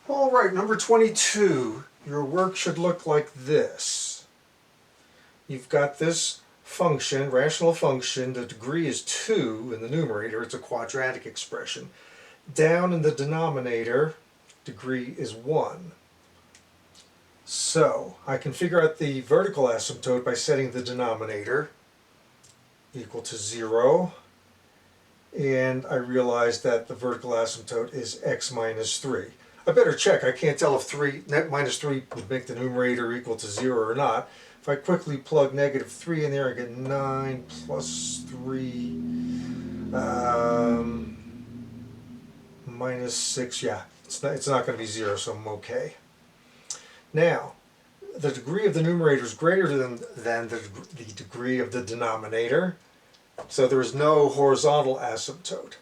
All right, number 22. Your work should look like this. You've got this function, rational function, the degree is 2 in the numerator, it's a quadratic expression. Down in the denominator, degree is 1. So, I can figure out the vertical asymptote by setting the denominator equal to 0. And I realize that the vertical asymptote is x minus 3. I better check. I can't tell if net minus 3 would make the numerator equal to 0 or not. If I quickly plug negative 3 in there, I get 9 plus 3 minus 6. Yeah, it's not going to be 0, so I'm okay. Now, the degree of the numerator is greater than the degree of the denominator, so there is no horizontal asymptote.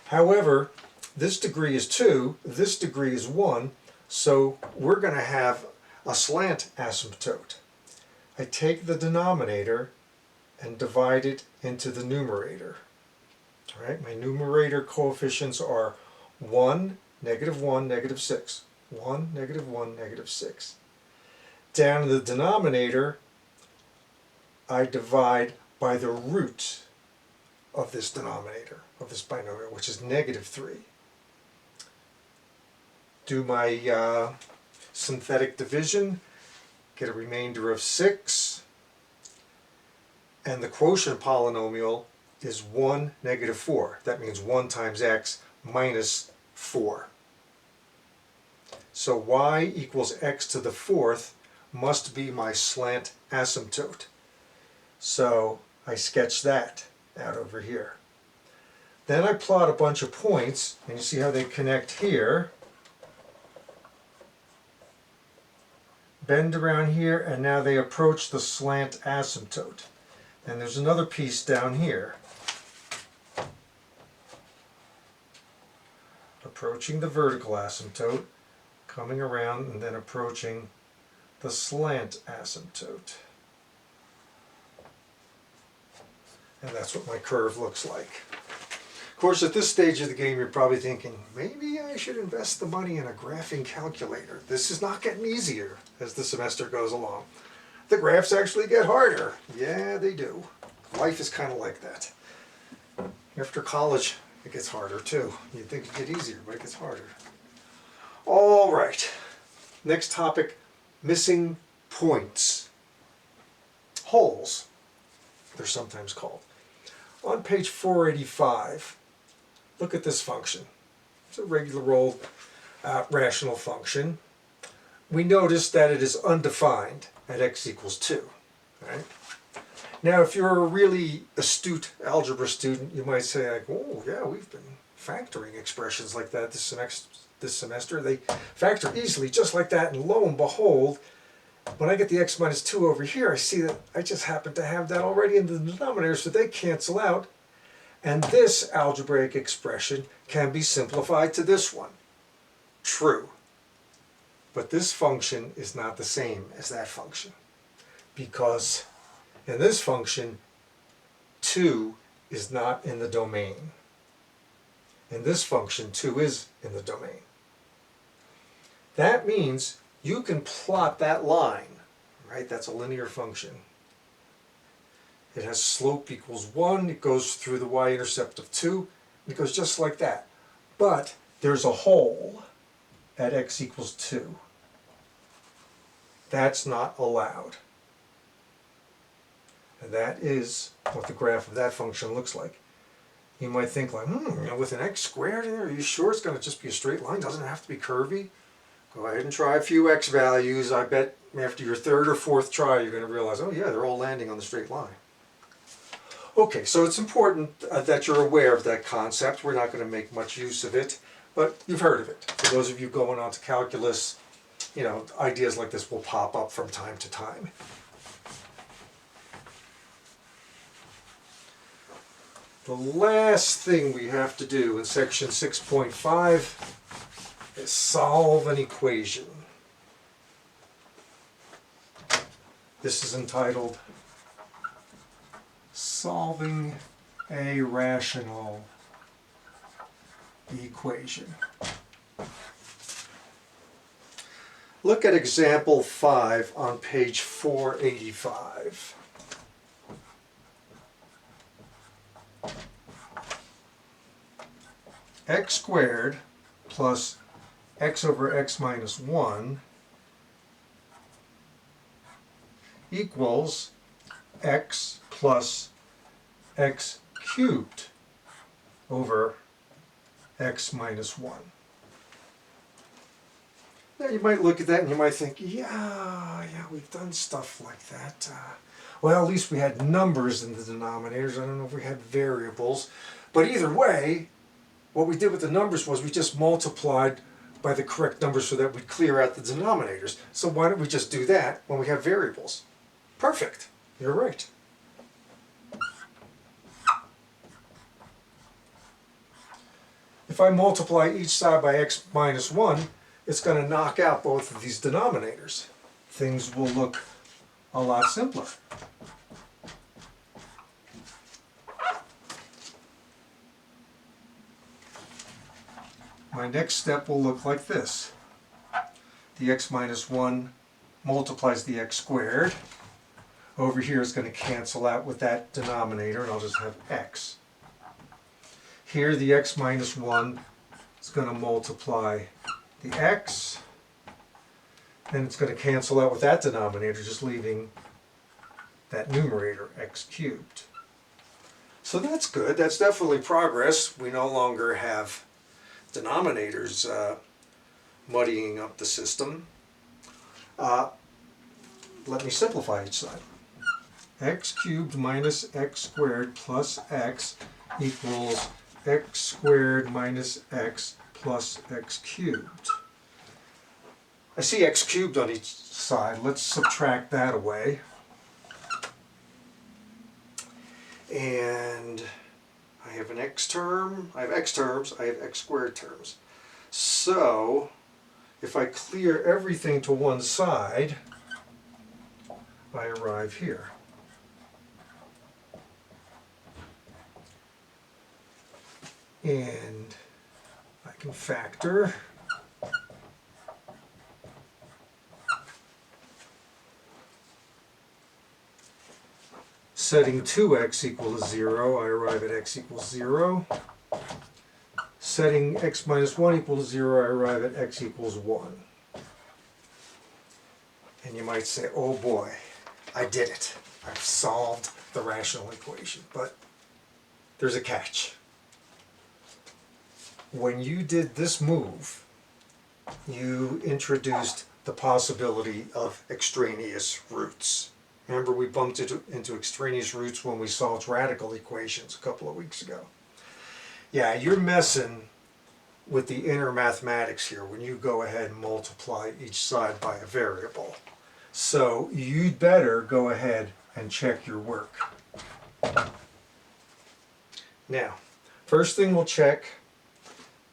However, this degree is 2, this degree is 1, so we're going to have a slant asymptote. I take the denominator and divide it into the numerator. All right, my numerator coefficients are 1, negative 1, negative 6. 1, negative 1, negative 6. Down in the denominator, I divide by the root of this denominator, of this binomial, which is negative 3. Do my synthetic division, get a remainder of 6, and the quotient polynomial is 1, negative 4. That means 1 times x minus 4. So y equals x to the 4th must be my slant asymptote. So I sketch that out over here. Then I plot a bunch of points, and you see how they connect here. Bend around here, and now they approach the slant asymptote. And there's another piece down here. Approaching the vertical asymptote, coming around, and then approaching the slant asymptote. And that's what my curve looks like. Of course, at this stage of the game, you're probably thinking, maybe I should invest the money in a graphing calculator. This is not getting easier as the semester goes along. The graphs actually get harder. Yeah, they do. Life is kind of like that. After college, it gets harder too. You'd think it'd get easier, but it gets harder. All right. Next topic, missing points. Holes, they're sometimes called. On page 485, look at this function. It's a regular old rational function. We notice that it is undefined at x equals 2. Right? Now, if you're a really astute algebra student, you might say, like, oh yeah, we've been factoring expressions like that this semester. They factor easily just like that, and lo and behold, when I get the x minus 2 over here, I see that I just happen to have that already in the denominator, so they cancel out. And this algebraic expression can be simplified to this one. True. But this function is not the same as that function, because in this function, 2 is not in the domain. In this function, 2 is in the domain. That means you can plot that line, right? That's a linear function. It has slope equals 1, it goes through the y-intercept of 2, and it goes just like that. But there's a hole at x equals 2. That's not allowed. And that is what the graph of that function looks like. You might think like, with an x squared in there, are you sure it's going to just be a straight line? Doesn't it have to be curvy? Go ahead and try a few x values. I bet after your third or fourth try, you're going to realize, oh yeah, they're all landing on the straight line. Okay, so it's important that you're aware of that concept. We're not going to make much use of it, but you've heard of it. For those of you going on to calculus, ideas like this will pop up from time to time. The last thing we have to do in section 6.5 is solve an equation. This is entitled Solving a Rational Equation. Look at example 5 on page 485. X squared plus x over x minus 1 equals x plus x cubed over x minus 1. Now you might look at that and you might think, yeah, we've done stuff like that. Well, at least we had numbers in the denominators. I don't know if we had variables. But either way, what we did with the numbers was we just multiplied by the correct number so that we'd clear out the denominators. So why don't we just do that when we have variables? Perfect. You're right. If I multiply each side by x minus 1, it's going to knock out both of these denominators. Things will look a lot simpler. My next step will look like this. The x minus 1 multiplies the x squared. Over here is going to cancel out with that denominator, and I'll just have x. Here the x minus 1 is going to multiply the x, and it's going to cancel out with that denominator, just leaving that numerator, x cubed. So that's good. That's definitely progress. We no longer have denominators muddying up the system. Let me simplify each side. X cubed minus x squared plus x equals x squared minus x plus x cubed. I see x cubed on each side. Let's subtract that away. And I have an x term, I have x terms, I have x squared terms. So if I clear everything to one side, I arrive here. And I can factor. Setting 2x equal to 0, I arrive at x equals 0. Setting x minus 1 equal to 0, I arrive at x equals 1. And you might say, oh boy, I did it. I've solved the rational equation. But there's a catch. When you did this move, you introduced the possibility of extraneous roots. Remember, we bumped into extraneous roots when we solved radical equations a couple of weeks ago. Yeah, you're messing with the inner mathematics here when you go ahead and multiply each side by a variable. So you'd better go ahead and check your work. Now, first thing we'll check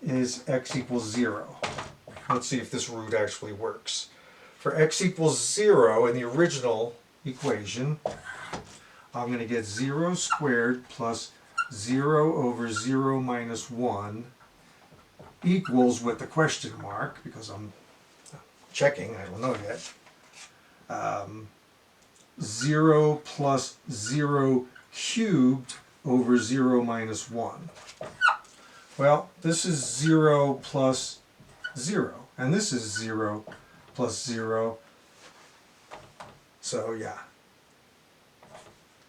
is x equals 0. Let's see if this root actually works. For x equals 0 in the original equation, I'm going to get 0 squared plus 0 over 0 minus 1 equals, with the question mark, because I'm checking, I don't know yet, 0 plus 0 cubed over 0 minus 1. Well, this is 0 plus 0, and this is 0 plus 0. So yeah,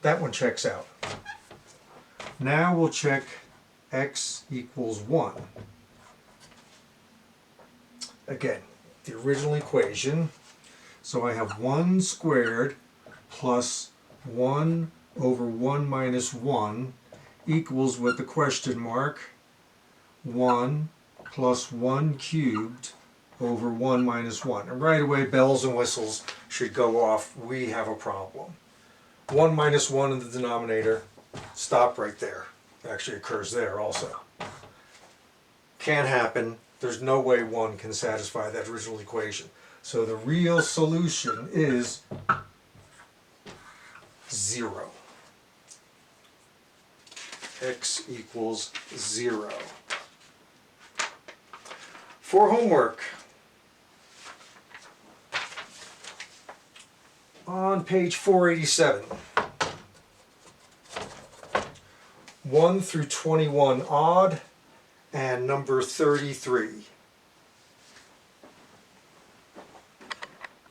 that one checks out. Now we'll check x equals 1. Again, the original equation. So I have 1 squared plus 1 over 1 minus 1 equals, with the question mark, 1 plus 1 cubed over 1 minus 1. And right away, bells and whistles should go off. We have a problem. 1 minus 1 in the denominator, stop right there. It actually occurs there also. Can't happen. There's no way 1 can satisfy that original equation. So the real solution is 0. X equals 0. For homework, on page 487. 1 through 21 odd, and number 33.